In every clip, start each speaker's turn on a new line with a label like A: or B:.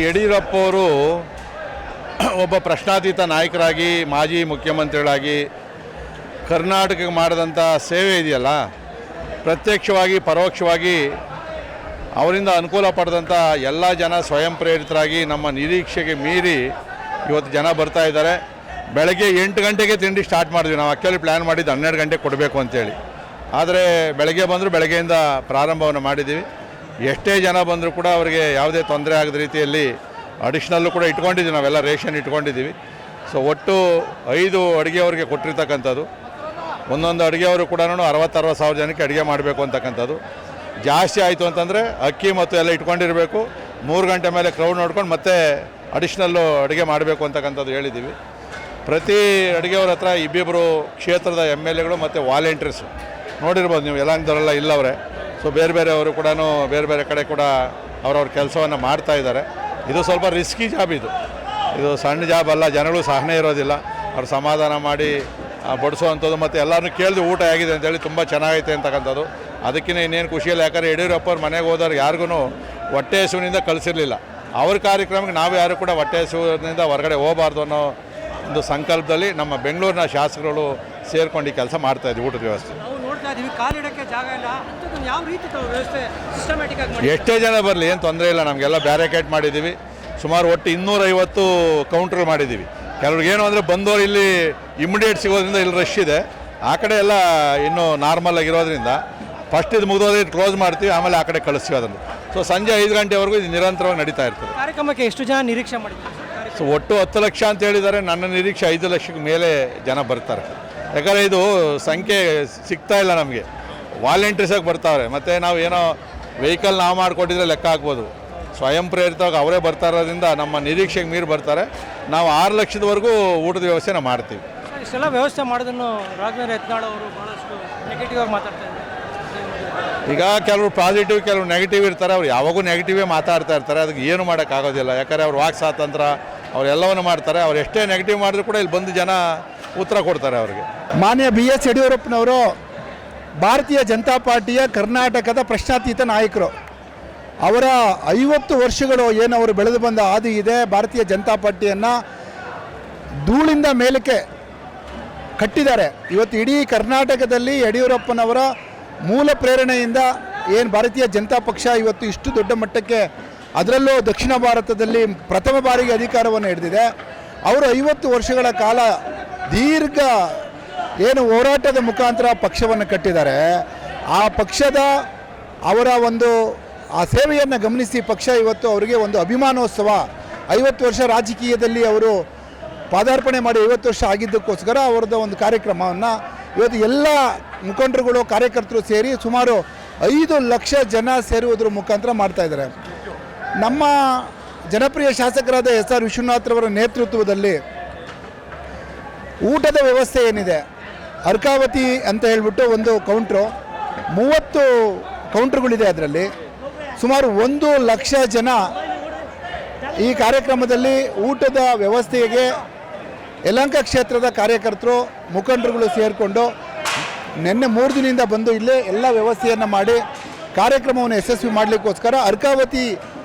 A: ಯಡಿಯೂರಪ್ಪ ಅವರು ಒಬ್ಬ ಪ್ರಶ್ನಾತೀತ ನಾಯಕರಾಗಿ ಮಾಜಿ ಮುಖ್ಯಮಂತ್ರಿಗಳಾಗಿ ಕರ್ನಾಟಕಕ್ಕೆ ಮಾಡಿದಂಥ ಸೇವೆ ಇದೆಯಲ್ಲ, ಪ್ರತ್ಯಕ್ಷವಾಗಿ ಪರೋಕ್ಷವಾಗಿ ಅವರಿಂದ ಅನುಕೂಲ ಪಡೆದಂಥ ಎಲ್ಲ ಜನ ಸ್ವಯಂ ಪ್ರೇರಿತರಾಗಿ ನಮ್ಮ ನಿರೀಕ್ಷೆಗೆ ಮೀರಿ ಇವತ್ತು ಜನ ಬರ್ತಾ ಇದ್ದಾರೆ. ಬೆಳಗ್ಗೆ 8 ಗಂಟೆಗೆ ತಿಂಡಿ ಸ್ಟಾರ್ಟ್ ಮಾಡಿದ್ವಿ. ನಾವು ಆ್ಯಕ್ಚುಲಿ ಪ್ಲ್ಯಾನ್ ಮಾಡಿದ್ದು 12 ಗಂಟೆಗೆ ಕೊಡಬೇಕು ಅಂತೇಳಿ. ಆದರೆ ಬೆಳಗ್ಗೆ ಬಂದರೂ ಬೆಳಗ್ಗೆಯಿಂದ ಪ್ರಾರಂಭವನ್ನು ಮಾಡಿದ್ದೀವಿ. ಎಷ್ಟೇ ಜನ ಬಂದರೂ ಕೂಡ ಅವರಿಗೆ ಯಾವುದೇ ತೊಂದರೆ ಆಗದ ರೀತಿಯಲ್ಲಿ ಅಡಿಷ್ನಲ್ಲು ಕೂಡ ಇಟ್ಕೊಂಡಿದ್ದೀವಿ, ನಾವೆಲ್ಲ ರೇಷನ್ ಇಟ್ಕೊಂಡಿದ್ದೀವಿ. ಸೊ ಒಟ್ಟು 5 ಅಡುಗೆಯವ್ರಿಗೆ ಕೊಟ್ಟಿರ್ತಕ್ಕಂಥದ್ದು. ಒಂದೊಂದು ಅಡುಗೆಯವರು ಕೂಡ 60,000 ಸಾವಿರ ಜನಕ್ಕೆ ಅಡುಗೆ ಮಾಡಬೇಕು ಅಂತಕ್ಕಂಥದ್ದು. ಜಾಸ್ತಿ ಆಯಿತು ಅಂತಂದರೆ ಅಕ್ಕಿ ಮತ್ತು ಎಲ್ಲ ಇಟ್ಕೊಂಡಿರಬೇಕು. 3 ಗಂಟೆ ಮೇಲೆ ಕ್ರೌಡ್ ನೋಡ್ಕೊಂಡು ಮತ್ತೆ ಅಡಿಷ್ನಲ್ಲು ಅಡುಗೆ ಮಾಡಬೇಕು ಅಂತಕ್ಕಂಥದ್ದು ಹೇಳಿದ್ದೀವಿ. ಪ್ರತಿ ಅಡುಗೆಯವ್ರ ಹತ್ರ ಇಬ್ಬಿಬ್ಬರು ಕ್ಷೇತ್ರದ MLAಗಳು ಮತ್ತು ವಾಲಂಟಿಯರ್ಸು ನೋಡಿರ್ಬೋದು ನೀವು, ಯಲಹಂಕದವರೆಲ್ಲ ಇಲ್ಲವರೆ. ಸೊ ಬೇರೆ ಬೇರೆಯವರು ಕೂಡ ಬೇರೆ ಬೇರೆ ಕಡೆ ಕೂಡ ಅವ್ರವ್ರ ಕೆಲಸವನ್ನು ಮಾಡ್ತಾ ಇದ್ದಾರೆ. ಇದು ಸ್ವಲ್ಪ ರಿಸ್ಕಿ ಜಾಬ್, ಇದು ಸಣ್ಣ ಜಾಬ್ ಅಲ್ಲ. ಜನಗಳು ಸಹನೆ ಇರೋದಿಲ್ಲ, ಅವ್ರು ಸಮಾಧಾನ ಮಾಡಿ ಬಡಿಸೋವಂಥದ್ದು ಮತ್ತು ಎಲ್ಲರೂ ಕೇಳಿದು ಊಟ ಆಗಿದೆ ಅಂತೇಳಿ ತುಂಬ ಚೆನ್ನಾಗೈತೆ ಅಂತಕ್ಕಂಥದ್ದು. ಅದಕ್ಕಿಂತ ಇನ್ನೇನು ಖುಷಿಯಲ್ಲಿ, ಯಾಕಂದರೆ ಯಡಿಯೂರಪ್ಪವ್ರ ಮನೆಗೆ ಹೋದವ್ರು ಯಾರಿಗೂ ಹೊಟ್ಟೆ ಹಸುವಿನಿಂದ ಕಳಿಸಿರಲಿಲ್ಲ. ಅವ್ರ ಕಾರ್ಯಕ್ರಮಕ್ಕೆ ನಾವು ಯಾರು ಕೂಡ ಹೊಟ್ಟೆ ಹಸುವಿನಿಂದ ಹೊರಗಡೆ ಹೋಗಬಾರ್ದು ಅನ್ನೋ ಒಂದು ಸಂಕಲ್ಪದಲ್ಲಿ ನಮ್ಮ ಬೆಂಗಳೂರಿನ ಶಾಸಕರುಗಳು ಸೇರ್ಕೊಂಡು ಈ ಕೆಲಸ ಮಾಡ್ತಾಯಿದ್ವಿ. ಊಟದ ವ್ಯವಸ್ಥೆ ಎಷ್ಟೇ ಜನ ಬರಲಿ ಏನು ತೊಂದರೆ ಇಲ್ಲ, ನಮಗೆಲ್ಲ ಬ್ಯಾರಿಕೇಡ್ ಮಾಡಿದ್ದೀವಿ. ಸುಮಾರು ಒಟ್ಟು 250 ಕೌಂಟ್ರ್ ಮಾಡಿದ್ದೀವಿ. ಕೆಲವ್ರಿಗೇನು ಅಂದರೆ ಬಂದವರು ಇಲ್ಲಿ ಇಮಿಡಿಯೇಟ್ ಸಿಗೋದ್ರಿಂದ ಇಲ್ಲಿ ರಶ್ ಇದೆ. ಆ ಕಡೆ ಎಲ್ಲ ಇನ್ನೂ ನಾರ್ಮಲ್ ಆಗಿರೋದ್ರಿಂದ ಫಸ್ಟ್ ಇದು ಮುಗಿದೋದ್ರೆ ಕ್ಲೋಸ್ ಮಾಡ್ತೀವಿ, ಆಮೇಲೆ ಆ ಕಡೆ ಕಳಿಸ್ತೀವಿ ಅದನ್ನು. ಸೊ ಸಂಜೆ 5 ಗಂಟೆವರೆಗೂ ಇದು ನಿರಂತರವಾಗಿ ನಡೀತಾ ಇರ್ತದೆ.
B: ಕಾರ್ಯಕ್ರಮಕ್ಕೆ ಎಷ್ಟು ಜನ ನಿರೀಕ್ಷೆ ಮಾಡಿದ್ದಾರೆ?
A: ಸೊ ಒಟ್ಟು 10 ಲಕ್ಷ ಅಂತ ಹೇಳಿದ್ದಾರೆ. ನನ್ನ ನಿರೀಕ್ಷೆ 5 ಲಕ್ಷಕ್ಕೆ ಮೇಲೆ ಜನ ಬರ್ತಾರೆ. ಯಾಕಂದರೆ ಇದು ಸಂಖ್ಯೆ ಸಿಗ್ತಾ ಇಲ್ಲ ನಮಗೆ. ವಾಲಂಟಿಯರ್ಸಾಗಿ ಬರ್ತಾವ್ರೆ. ಮತ್ತು ನಾವು ಏನೋ ವೆಹಿಕಲ್ ನಾವು ಮಾಡಿಕೊಟ್ಟಿದ್ರೆ ಲೆಕ್ಕ ಹಾಕ್ಬೋದು. ಸ್ವಯಂ ಪ್ರೇರಿತವಾಗಿ ಅವರೇ ಬರ್ತಾ ಇರೋದ್ರಿಂದ ನಮ್ಮ ನಿರೀಕ್ಷೆಗೆ ಮೀರಿ ಬರ್ತಾರೆ. ನಾವು 6 ಲಕ್ಷದವರೆಗೂ ಊಟದ ವ್ಯವಸ್ಥೆನ ಮಾಡ್ತೀವಿ.
B: ಇಷ್ಟೆಲ್ಲ ವ್ಯವಸ್ಥೆ ಮಾಡೋದನ್ನು ರಾಘವೇಂದ್ರ ಯತ್ನಾಳ್ ಅವರು ಭಾಳಷ್ಟು ನೆಗೆಟಿವ್ ಆಗಿ ಮಾತಾಡ್ತಾ ಇದ್ದಾರೆ.
A: ಈಗ ಕೆಲವರು ಪಾಸಿಟಿವ್, ಕೆಲವರು ನೆಗೆಟಿವ್ ಇರ್ತಾರೆ. ಅವ್ರು ಯಾವಾಗೂ ನೆಗೆಟಿವೇ ಮಾತಾಡ್ತಾ ಇರ್ತಾರೆ. ಅದಕ್ಕೆ ಏನು ಮಾಡೋಕ್ಕಾಗೋದಿಲ್ಲ. ಯಾಕಂದರೆ ಅವ್ರು ವಾಕ್ ಸ್ವಾತಂತ್ರ್ಯ ಅವರೆಲ್ಲವನ್ನು ಮಾಡ್ತಾರೆ. ಅವ್ರು ಎಷ್ಟೇ ನೆಗೆಟಿವ್ ಮಾಡಿದ್ರು ಕೂಡ ಇಲ್ಲಿ ಬಂದು ಜನ ಉತ್ತರ ಕೊಡ್ತಾರೆ ಅವ್ರಿಗೆ.
C: ಮಾನ್ಯ BS ಯಡಿಯೂರಪ್ಪನವರು ಭಾರತೀಯ ಜನತಾ ಪಾರ್ಟಿಯ ಕರ್ನಾಟಕದ ಪ್ರಶ್ನಾತೀತ ನಾಯಕರು. ಅವರ 50 ವರ್ಷಗಳು ಏನು ಅವರು ಬೆಳೆದು ಬಂದ ಹಾದಿ ಇದೆ. ಭಾರತೀಯ ಜನತಾ ಪಾರ್ಟಿಯನ್ನು ಧೂಳಿಂದ ಮೇಲಕ್ಕೆ ಕಟ್ಟಿದ್ದಾರೆ. ಇವತ್ತು ಇಡೀ ಕರ್ನಾಟಕದಲ್ಲಿ ಯಡಿಯೂರಪ್ಪನವರ ಮೂಲ ಪ್ರೇರಣೆಯಿಂದ ಏನು ಭಾರತೀಯ ಜನತಾ ಪಕ್ಷ ಇವತ್ತು ಇಷ್ಟು ದೊಡ್ಡ ಮಟ್ಟಕ್ಕೆ, ಅದರಲ್ಲೂ ದಕ್ಷಿಣ ಭಾರತದಲ್ಲಿ ಪ್ರಥಮ ಬಾರಿಗೆ ಅಧಿಕಾರವನ್ನು ಹಿಡಿದಿದೆ. ಅವರು 50 ವರ್ಷಗಳ ಕಾಲ ದೀರ್ಘ ಏನು ಹೋರಾಟದ ಮುಖಾಂತರ ಪಕ್ಷವನ್ನು ಕಟ್ಟಿದ್ದಾರೆ. ಆ ಪಕ್ಷದ ಅವರ ಒಂದು ಆ ಸೇವೆಯನ್ನು ಗಮನಿಸಿ ಪಕ್ಷ ಇವತ್ತು ಅವರಿಗೆ ಒಂದು ಅಭಿಮಾನೋತ್ಸವ. 50 ವರ್ಷ ರಾಜಕೀಯದಲ್ಲಿ ಅವರು ಪಾದಾರ್ಪಣೆ ಮಾಡಿ 50 ವರ್ಷ ಆಗಿದ್ದಕ್ಕೋಸ್ಕರ ಅವರದ್ದು ಒಂದು ಕಾರ್ಯಕ್ರಮವನ್ನು ಇವತ್ತು ಎಲ್ಲ ಮುಖಂಡರುಗಳು ಕಾರ್ಯಕರ್ತರು ಸೇರಿ ಸುಮಾರು 5 ಲಕ್ಷ ಜನ ಸೇರುವುದರ ಮುಖಾಂತರ ಮಾಡ್ತಾಯಿದ್ದಾರೆ. ನಮ್ಮ ಜನಪ್ರಿಯ ಶಾಸಕರಾದ SR ವಿಶ್ವನಾಥ್ರವರ ನೇತೃತ್ವದಲ್ಲಿ ಊಟದ ವ್ಯವಸ್ಥೆ ಏನಿದೆ, ಅರ್ಕಾವತಿ ಅಂತ ಹೇಳಿಬಿಟ್ಟು ಒಂದು ಕೌಂಟ್ರು, 30 ಕೌಂಟ್ರುಗಳಿದೆ. ಅದರಲ್ಲಿ ಸುಮಾರು 1 ಲಕ್ಷ ಜನ ಈ ಕಾರ್ಯಕ್ರಮದಲ್ಲಿ ಊಟದ ವ್ಯವಸ್ಥೆಗೆ ಯಲಹಂಕ ಕ್ಷೇತ್ರದ ಕಾರ್ಯಕರ್ತರು ಮುಖಂಡರುಗಳು ಸೇರಿಕೊಂಡು ನಿನ್ನೆ 3 ದಿನದಿಂದ ಬಂದು ಇಲ್ಲೇ ಎಲ್ಲ ವ್ಯವಸ್ಥೆಯನ್ನು ಮಾಡಿ ಕಾರ್ಯಕ್ರಮವನ್ನು ಯಶಸ್ವಿ ಮಾಡಲಿಕ್ಕೋಸ್ಕರ ಅರ್ಕಾವತಿ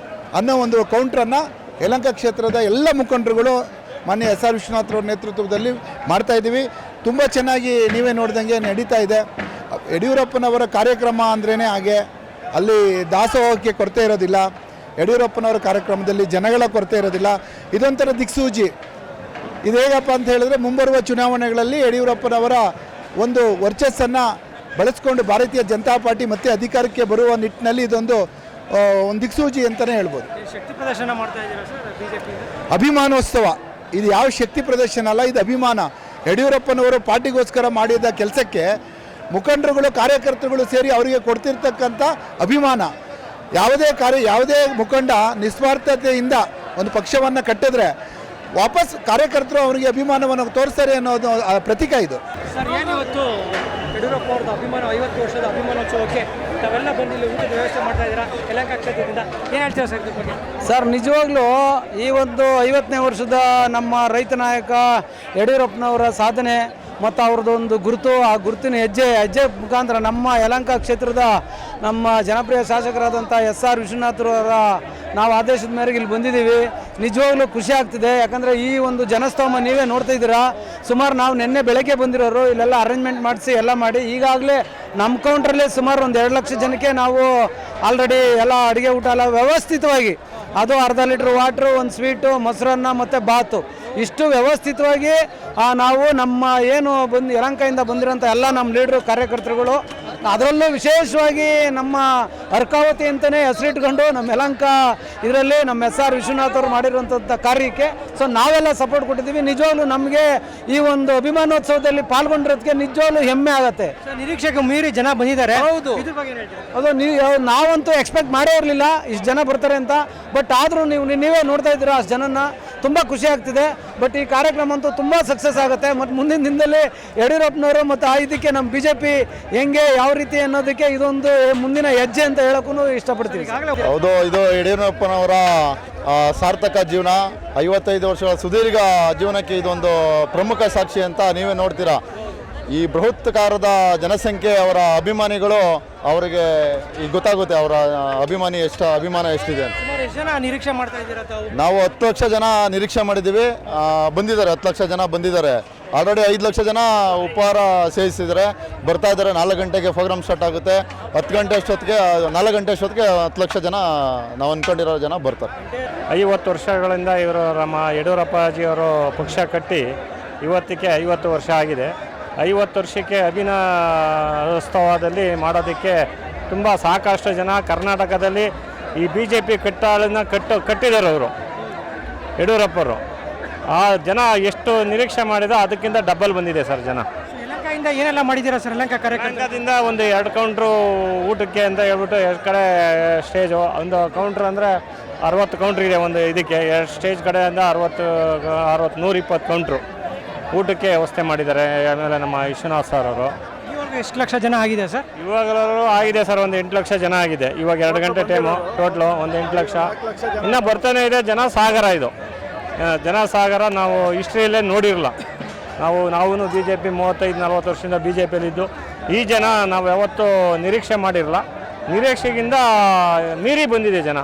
C: ಅನ್ನೋ ಒಂದು ಕೌಂಟ್ರನ್ನು ಯಲಹಂಕ ಕ್ಷೇತ್ರದ ಎಲ್ಲ ಮುಖಂಡರುಗಳು ಮಾನ್ಯ SR ವಿಶ್ವನಾಥ್ರವ್ರ ನೇತೃತ್ವದಲ್ಲಿ ಮಾಡ್ತಾಯಿದ್ದೀವಿ. ತುಂಬ ಚೆನ್ನಾಗಿ ನೀವೇ ನೋಡ್ದಂಗೆ ನಡೀತಾ ಇದೆ. ಯಡಿಯೂರಪ್ಪನವರ ಕಾರ್ಯಕ್ರಮ ಅಂದ್ರೇ ಹಾಗೆ, ಅಲ್ಲಿ ದಾಸೋಹಕ್ಕೆ ಕೊರತೆ ಇರೋದಿಲ್ಲ. ಯಡಿಯೂರಪ್ಪನವರ ಕಾರ್ಯಕ್ರಮದಲ್ಲಿ ಜನಗಳ ಕೊರತೆ ಇರೋದಿಲ್ಲ. ಇದೊಂಥರ ದಿಕ್ಸೂಚಿ. ಇದು ಹೇಗಪ್ಪ ಅಂತ ಹೇಳಿದ್ರೆ, ಮುಂಬರುವ ಚುನಾವಣೆಗಳಲ್ಲಿ ಯಡಿಯೂರಪ್ಪನವರ ಒಂದು ವರ್ಚಸ್ಸನ್ನು ಬಳಸ್ಕೊಂಡು ಭಾರತೀಯ ಜನತಾ ಪಾರ್ಟಿ ಮತ್ತೆ ಅಧಿಕಾರಕ್ಕೆ ಬರುವ ನಿಟ್ಟಿನಲ್ಲಿ ಇದೊಂದು ದಿಕ್ಸೂಚಿ ಅಂತಲೇ ಹೇಳ್ಬೋದು.
B: ಶಕ್ತಿ ಪ್ರದರ್ಶನ ಮಾಡ್ತಾ ಇದ್ದೀರಾ ಸರ್ ಬಿಜೆಪಿ?
C: ಅಭಿಮಾನೋತ್ಸವ. ಇದು ಯಾವ ಶಕ್ತಿ ಪ್ರದರ್ಶನ ಅಲ್ಲ, ಇದು ಅಭಿಮಾನ. ಯಡಿಯೂರಪ್ಪನವರು ಪಾರ್ಟಿಗೋಸ್ಕರ ಮಾಡಿದ ಕೆಲಸಕ್ಕೆ ಮುಖಂಡರುಗಳು ಕಾರ್ಯಕರ್ತರುಗಳು ಸೇರಿ ಅವರಿಗೆ ಕೊಡ್ತಿರ್ತಕ್ಕಂಥ ಅಭಿಮಾನ. ಯಾವುದೇ ಮುಖಂಡ ನಿಸ್ವಾರ್ಥತೆಯಿಂದ ಒಂದು ಪಕ್ಷವನ್ನು ಕಟ್ಟಿದ್ರೆ ವಾಪಸ್ ಕಾರ್ಯಕರ್ತರು ಅವರಿಗೆ ಅಭಿಮಾನವನ್ನು ತೋರಿಸ್ತಾರೆ ಅನ್ನೋದು ಪ್ರತೀಕ ಇದು.
B: ಸರ್, ಏನಿವತ್ತು ಯಡಿಯೂರಪ್ಪ ಅವ್ರದ್ದು ಅಭಿಮಾನ 50 ವರ್ಷದ ಅಭಿಮಾನೋತ್ಸವಕ್ಕೆ ತಾವೆಲ್ಲ ಬಂದು ಇಲ್ಲಿ ಊಟದ ವ್ಯವಸ್ಥೆ ಮಾಡ್ತಾ ಇದ್ದೀರಾ ಯಲಹಂಕ ಕ್ಷೇತ್ರದಿಂದ, ಏನು ಹೇಳ್ತೀರಾ ಸರ್ ಇದ್ರ ಬಗ್ಗೆ?
D: ಸರ್, ನಿಜವಾಗ್ಲೂ ಈ ಒಂದು 50ನೇ ವರ್ಷದ ನಮ್ಮ ರೈತ ನಾಯಕ ಯಡಿಯೂರಪ್ಪನವರ ಸಾಧನೆ ಮತ್ತು ಅವ್ರದ್ದೊಂದು ಗುರುತು, ಆ ಗುರುತಿನ ಹೆಜ್ಜೆ ಮುಖಾಂತರ ನಮ್ಮ ಯಲಹಂಕ ಕ್ಷೇತ್ರದ ನಮ್ಮ ಜನಪ್ರಿಯ ಶಾಸಕರಾದಂಥ SR ವಿಶ್ವನಾಥ್ರವರ ನಾವು ಆದೇಶದ ಮೇರೆಗೆ ಇಲ್ಲಿ ಬಂದಿದ್ದೀವಿ. ನಿಜವಾಗ್ಲೂ ಖುಷಿ ಆಗ್ತಿದೆ. ಯಾಕಂದರೆ ಈ ಒಂದು ಜನಸ್ತೋಮ ನೀವೇ ನೋಡ್ತಾ ಇದ್ದೀರಾ. ಸುಮಾರು ನಾವು ನಿನ್ನೆ ಬೆಳಗ್ಗೆ ಬಂದಿರೋರು, ಇಲ್ಲೆಲ್ಲ ಅರೇಂಜ್ಮೆಂಟ್ ಮಾಡಿಸಿ ಎಲ್ಲ ಮಾಡಿ ಈಗಾಗಲೇ ನಮ್ಮ ಕೌಂಟ್ರಲ್ಲೇ ಸುಮಾರು ಒಂದು 2 ಲಕ್ಷ ಜನಕ್ಕೆ ನಾವು ಆಲ್ರೆಡಿ ಎಲ್ಲ ಅಡುಗೆ ಊಟ ಎಲ್ಲ ವ್ಯವಸ್ಥಿತವಾಗಿ, ಅದು ಅರ್ಧ ಲೀಟ್ರ್ ವಾಟ್ರು, ಒಂದು ಸ್ವೀಟು, ಮೊಸರನ್ನ ಮತ್ತು ಬಾತು, ಇಷ್ಟು ವ್ಯವಸ್ಥಿತವಾಗಿ ನಾವು ನಮ್ಮ ಏನು ಯಲಹಂಕದಿಂದ ಬಂದಿರೋಂಥ ಎಲ್ಲ ನಮ್ಮ ಲೀಡ್ರು ಕಾರ್ಯಕರ್ತರುಗಳು, ಅದರಲ್ಲೂ ವಿಶೇಷವಾಗಿ ನಮ್ಮ ಅರ್ಕಾವತಿ ಅಂತಲೇ ಹೆಸರಿಟ್ಕೊಂಡು ನಮ್ಮ ಯಲಹಂಕ ಇದರಲ್ಲಿ ನಮ್ಮ SR ವಿಶ್ವನಾಥ್ ಅವರು ಮಾಡಿರುವಂಥ ಕಾರ್ಯಕ್ಕೆ ಸೊ ನಾವೆಲ್ಲ ಸಪೋರ್ಟ್ ಕೊಟ್ಟಿದ್ದೀವಿ. ನಿಜವಾಗ್ಲೂ ನಮಗೆ ಈ ಒಂದು ಅಭಿಮಾನೋತ್ಸವದಲ್ಲಿ ಪಾಲ್ಗೊಂಡಿರೋದಕ್ಕೆ ನಿಜವಾಗ್ಲೂ ಹೆಮ್ಮೆ ಆಗುತ್ತೆ.
B: ನಿರೀಕ್ಷೆಗೆ ಮೀರಿ ಜನ ಬಂದಿದ್ದಾರೆ.
D: ಹೌದು,
B: ಇದ್ರ ಬಗ್ಗೆ ಏನು ಹೇಳ್ತೀರಾ?
D: ಅದು ನಾವಂತೂ ಎಕ್ಸ್ಪೆಕ್ಟ್ ಮಾಡೇ ಇರಲಿಲ್ಲ ಇಷ್ಟು ಜನ ಬರ್ತಾರೆ ಅಂತ. ಬಟ್ ಆದರೂ ನೀವೇ ನೋಡ್ತಾ ಇದ್ದೀರಾ ಅಷ್ಟು ಜನನ, ತುಂಬ ಖುಷಿ ಆಗ್ತಿದೆ. ಬಟ್ ಈ ಕಾರ್ಯಕ್ರಮ ಅಂತೂ ತುಂಬ ಸಕ್ಸಸ್ ಆಗುತ್ತೆ. ಮತ್ತು ಮುಂದಿನ ದಿನದಲ್ಲಿ ಯಡಿಯೂರಪ್ಪನವರು ಮತ್ತು ಇದಕ್ಕೆ ನಮ್ಮ BJP ಹೆಂಗೆ ಯಾವ ರೀತಿ ಅನ್ನೋದಕ್ಕೆ ಇದೊಂದು ಮುಂದಿನ ಹೆಜ್ಜೆ ಅಂತ ಹೇಳೋಕ್ಕೂ ಇಷ್ಟಪಡ್ತೀವಿ.
E: ಹೌದು, ಇದು ಯಡಿಯೂರಪ್ಪನವರ ಸಾರ್ಥಕ ಜೀವನ, 55 ವರ್ಷಗಳ ಸುದೀರ್ಘ ಜೀವನಕ್ಕೆ ಇದೊಂದು ಪ್ರಮುಖ ಸಾಕ್ಷಿ ಅಂತ ನೀವೇ ನೋಡ್ತೀರಾ. ಈ ಬೃಹತ್ಕಾರದ ಜನಸಂಖ್ಯೆ, ಅವರ ಅಭಿಮಾನಿಗಳು, ಅವರಿಗೆ ಈಗ ಗೊತ್ತಾಗುತ್ತೆ ಅವರ ಅಭಿಮಾನ ಎಷ್ಟಿದೆ ಅಂತ.
B: ಸುಮಾರು ಎಷ್ಟು ಜನ ನಿರೀಕ್ಷೆ ಮಾಡ್ತಾ ಇದ್ದೀರಾ ತಾವು?
E: ನಾವು 10 ಲಕ್ಷ ಜನ ನಿರೀಕ್ಷೆ ಮಾಡಿದ್ದೀವಿ. ಬಂದಿದ್ದಾರೆ, 10 ಲಕ್ಷ ಜನ ಬಂದಿದ್ದಾರೆ. ಆಲ್ರೆಡಿ 5 ಲಕ್ಷ ಜನ ಉಪಹಾರ ಸೇವಿಸಿದ್ದಾರೆ, ಬರ್ತಾ ಇದ್ದಾರೆ. 4 ಗಂಟೆಗೆ ಪ್ರೋಗ್ರಾಮ್ ಸ್ಟಾರ್ಟ್ ಆಗುತ್ತೆ. 4 ಗಂಟೆ ಅಷ್ಟೊತ್ತಿಗೆ 10 ಲಕ್ಷ ಜನ ನಾವು ಅಂದ್ಕೊಂಡಿರೋ ಜನ ಬರ್ತಾರೆ.
F: 50 ವರ್ಷಗಳಿಂದ ಇವರು ನಮ್ಮ ಯಡಿಯೂರಪ್ಪಾಜಿಯವರು ಪಕ್ಷ ಕಟ್ಟಿ ಇವತ್ತಿಗೆ 50 ವರ್ಷ ಆಗಿದೆ. 50 ವರ್ಷಕ್ಕೆ ಅಭಿನೋತ್ಸವದಲ್ಲಿ ಮಾಡೋದಕ್ಕೆ ತುಂಬ ಸಾಕಷ್ಟು ಜನ ಕರ್ನಾಟಕದಲ್ಲಿ ಈ BJP ಕಟ್ಟಿದ್ದಾರೆ ಅವರು ಯಡಿಯೂರಪ್ಪರು. ಆ ಜನ ಎಷ್ಟು ನಿರೀಕ್ಷೆ ಮಾಡಿದೋ ಅದಕ್ಕಿಂತ ಡಬಲ್ ಬಂದಿದೆ ಸರ್ ಜನ.
B: ಯಲಹಂಕದಿಂದ ಏನೆಲ್ಲ ಮಾಡಿದ್ದೀರಾ ಸರ್? ಯಲಹಂಕ
F: ಯಲಹಂಕದಿಂದ ಒಂದು 2 ಕೌಂಟ್ರು ಊಟಕ್ಕೆ ಅಂತ ಹೇಳ್ಬಿಟ್ಟು 2 ಕಡೆ ಸ್ಟೇಜು, ಒಂದು ಕೌಂಟ್ರ್ ಅಂದರೆ 60 ಕೌಂಟ್ರ್ ಇದೆ ಒಂದು ಇದಕ್ಕೆ. 2 ಸ್ಟೇಜ್ ಕಡೆಯಿಂದ 120 ಕೌಂಟ್ರು ಊಟಕ್ಕೆ ವ್ಯವಸ್ಥೆ ಮಾಡಿದ್ದಾರೆ. ಆಮೇಲೆ ನಮ್ಮ ವಿಶ್ವನಾಥ್ ಸರ್ ಅವರು.
B: ಇವಾಗ ಎಷ್ಟು ಲಕ್ಷ ಜನ ಆಗಿದೆ ಸರ್?
F: ಇವಾಗಲೂ ಆಗಿದೆ ಸರ್, ಒಂದು 8 ಲಕ್ಷ ಜನ ಆಗಿದೆ. ಇವಾಗ 2 ಗಂಟೆ ಟೈಮು ಟೋಟ್ಲು ಒಂದು 8 ಲಕ್ಷ ಇನ್ನೂ ಬರ್ತಾನೆ ಇದೆ. ಜನಸಾಗರ ಇದು, ಜನಸಾಗರ ನಾವು ಹಿಸ್ಟ್ರಿಯಲ್ಲೇ ನೋಡಿರಲ್ಲ. ನಾವು BJP 35-40 ವರ್ಷದಿಂದ BJPಯಲ್ಲಿದ್ದು ಈ ಜನ ನಾವು ಯಾವತ್ತೂ ನಿರೀಕ್ಷೆ ಮಾಡಿರಲ್ಲ. ನಿರೀಕ್ಷೆಗಿಂತ ಮೀರಿ ಬಂದಿದೆ ಜನ.